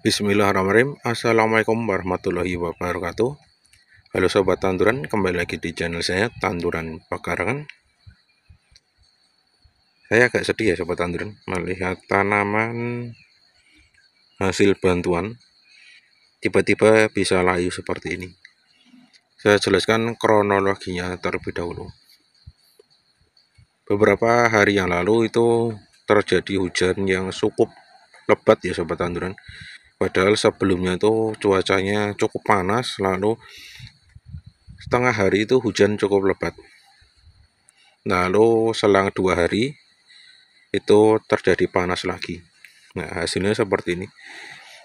Bismillahirrahmanirrahim. Assalamualaikum warahmatullahi wabarakatuh. Halo sobat tanduran, kembali lagi di channel saya Tanduran Pekarangan. Saya agak sedih ya sobat tanduran melihat tanaman hasil bantuan tiba-tiba bisa layu seperti ini. Saya jelaskan kronologinya terlebih dahulu. Beberapa hari yang lalu itu terjadi hujan yang cukup lebat ya sobat tanduran. Padahal sebelumnya itu cuacanya cukup panas, lalu setengah hari itu hujan cukup lebat. Lalu selang 2 hari itu terjadi panas lagi. Nah, hasilnya seperti ini.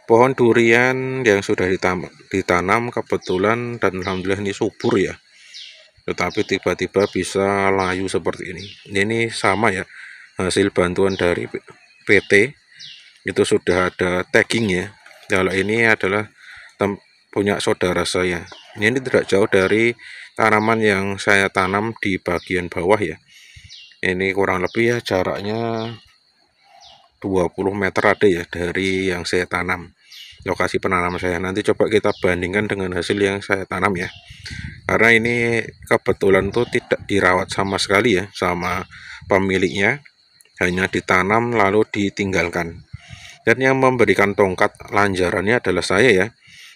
Pohon durian yang sudah ditanam kebetulan dan alhamdulillah ini subur ya. Tetapi tiba-tiba bisa layu seperti ini. Ini sama ya, hasil bantuan dari PT. Itu sudah ada tagging ya. Kalau ini adalah punya saudara saya. Ini tidak jauh dari tanaman yang saya tanam di bagian bawah ya. Ini kurang lebih ya jaraknya 20 meter ada ya dari yang saya tanam, lokasi penanaman saya. Nanti coba kita bandingkan dengan hasil yang saya tanam ya, karena ini kebetulan tuh tidak dirawat sama sekali ya sama pemiliknya, hanya ditanam lalu ditinggalkan. Dan yang memberikan tongkat lanjarannya adalah saya ya,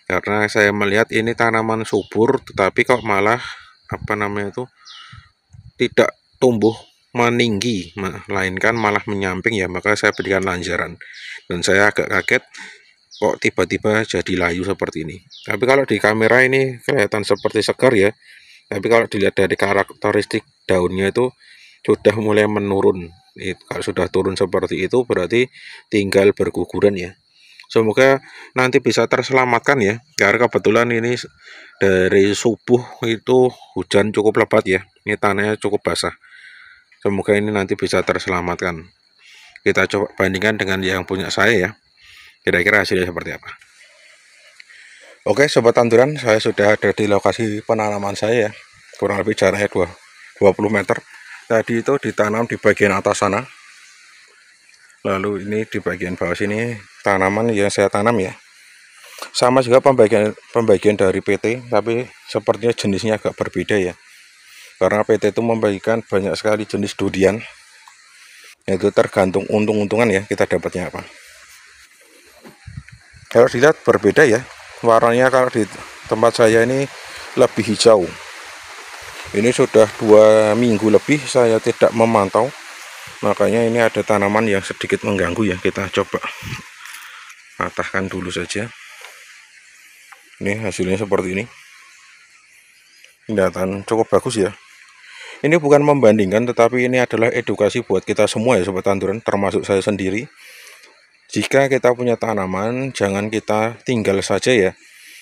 karena saya melihat ini tanaman subur tetapi kok malah tidak tumbuh meninggi, melainkan malah menyamping ya. Maka saya berikan lanjaran dan saya agak kaget kok tiba-tiba jadi layu seperti ini. Tapi kalau di kamera ini kelihatan seperti segar ya, tapi kalau dilihat dari karakteristik daunnya itu sudah mulai menurun. Kalau sudah turun seperti itu berarti tinggal berguguran ya. Semoga nanti bisa terselamatkan ya, karena kebetulan ini dari subuh itu hujan cukup lebat ya, ini tanahnya cukup basah. Semoga ini nanti bisa terselamatkan. Kita coba bandingkan dengan yang punya saya ya, kira-kira hasilnya seperti apa. Oke sobat tanduran, saya sudah ada di lokasi penanaman saya ya, kurang lebih jaraknya 20 meter. Tadi itu ditanam di bagian atas sana, lalu ini di bagian bawah sini tanaman yang saya tanam ya. Sama juga pembagian dari PT, tapi sepertinya jenisnya agak berbeda ya, karena PT itu membagikan banyak sekali jenis durian. Itu tergantung untung-untungan ya, kita dapatnya apa. Kalau dilihat berbeda ya, warnanya kalau di tempat saya ini lebih hijau. Ini sudah 2 minggu lebih saya tidak memantau, makanya ini ada tanaman yang sedikit mengganggu ya. Kita coba patahkan dulu saja. Ini hasilnya seperti ini, kelihatan cukup bagus ya. Ini bukan membandingkan, tetapi ini adalah edukasi buat kita semua ya sobat tanduran, termasuk saya sendiri. Jika kita punya tanaman, jangan kita tinggal saja ya,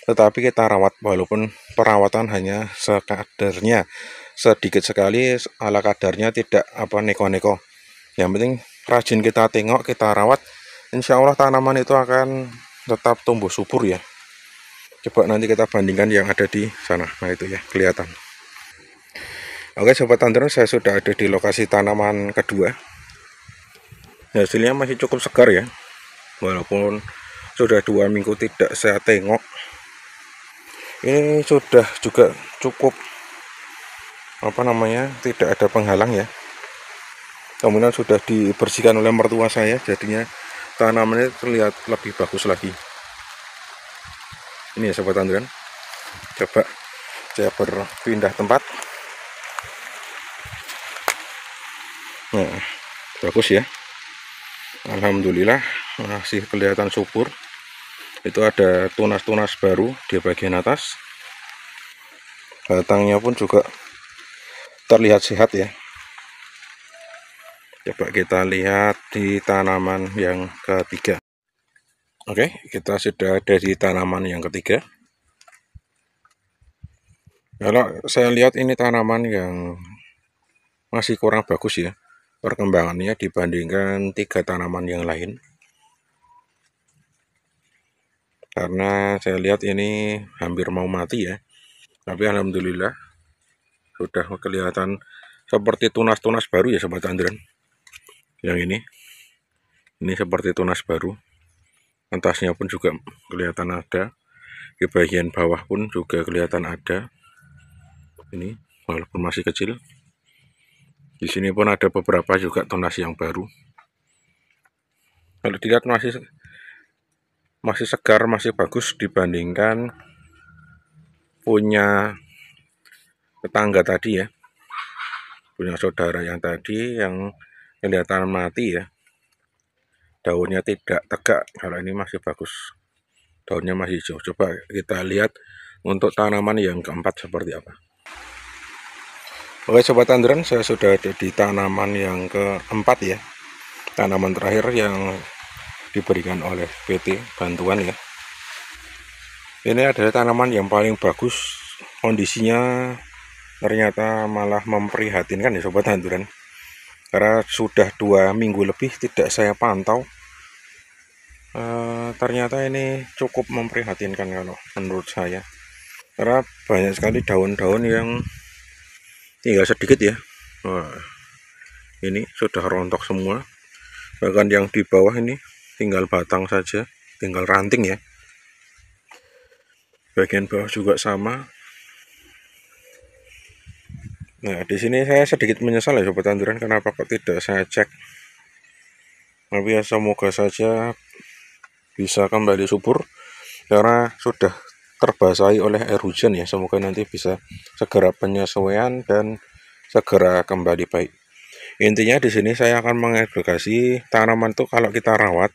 tetapi kita rawat, walaupun perawatan hanya sekadarnya, sedikit sekali ala kadarnya, tidak neko-neko. Yang penting rajin kita tengok, kita rawat, insya Allah tanaman itu akan tetap tumbuh subur ya. Coba nanti kita bandingkan yang ada di sana. Nah itu ya, kelihatan. Oke sobat tanduran, saya sudah ada di lokasi tanaman kedua. Hasilnya masih cukup segar ya, walaupun sudah 2 minggu tidak saya tengok. Ini sudah juga cukup tidak ada penghalang ya. Kemudian sudah dibersihkan oleh mertua saya, jadinya tanamannya terlihat lebih bagus lagi. Ini ya sobat tanduran, coba saya berpindah tempat. Nah, bagus ya, alhamdulillah masih kelihatan subur. Itu ada tunas-tunas baru di bagian atas, batangnya pun juga terlihat sehat ya. Coba kita lihat di tanaman yang ketiga. Oke, kita sudah ada di tanaman yang ketiga. Kalau saya lihat ini tanaman yang masih kurang bagus ya perkembangannya dibandingkan 3 tanaman yang lain. Karena saya lihat ini hampir mau mati ya. Tapi alhamdulillah sudah kelihatan seperti tunas-tunas baru ya sobat tanduran. Yang ini seperti tunas baru. Entasnya pun juga kelihatan ada. Di bagian bawah pun juga kelihatan ada. Ini walaupun masih kecil. Di sini pun ada beberapa juga tunas yang baru. Kalau dilihat masih segar, masih bagus dibandingkan punya tetangga tadi ya. Punya saudara yang tadi yang kelihatan mati ya. Daunnya tidak tegak, kalau ini masih bagus. Daunnya masih hijau. Coba kita lihat untuk tanaman yang keempat seperti apa. Oke sobat tanduran, saya sudah ada di tanaman yang keempat ya. Tanaman terakhir yang diberikan oleh PT bantuan ya. Ini adalah tanaman yang paling bagus, kondisinya ternyata malah memprihatinkan ya sobat tanduran. Karena sudah 2 minggu lebih tidak saya pantau. Ternyata ini cukup memprihatinkan kalau menurut saya. Karena banyak sekali daun-daun yang tinggal sedikit ya. Wah, ini sudah rontok semua. Bahkan yang di bawah ini tinggal batang saja, tinggal ranting ya. Bagian bawah juga sama. Nah, di sini saya sedikit menyesal ya sobat tanduran, kenapa kok tidak saya cek. Tapi ya semoga saja bisa kembali subur karena sudah terbasahi oleh air hujan ya. Semoga nanti bisa segera penyesuaian dan segera kembali baik. Intinya di sini saya akan mengedukasi tanaman tuh kalau kita rawat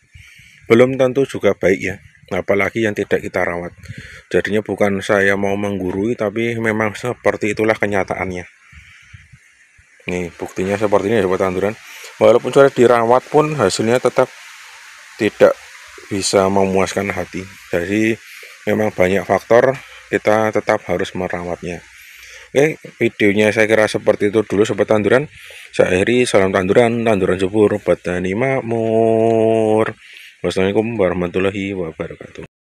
belum tentu juga baik ya. Apalagi yang tidak kita rawat. Jadinya bukan saya mau menggurui, tapi memang seperti itulah kenyataannya. Nih buktinya seperti ini ya sobat tanduran. Walaupun sudah dirawat pun hasilnya tetap tidak bisa memuaskan hati. Jadi memang banyak faktor, kita tetap harus merawatnya. Oke, videonya saya kira seperti itu dulu sobat tanduran. Saya akhiri, salam tanduran, tanduran subur, petani makmur. Wassalamualaikum warahmatullahi wabarakatuh.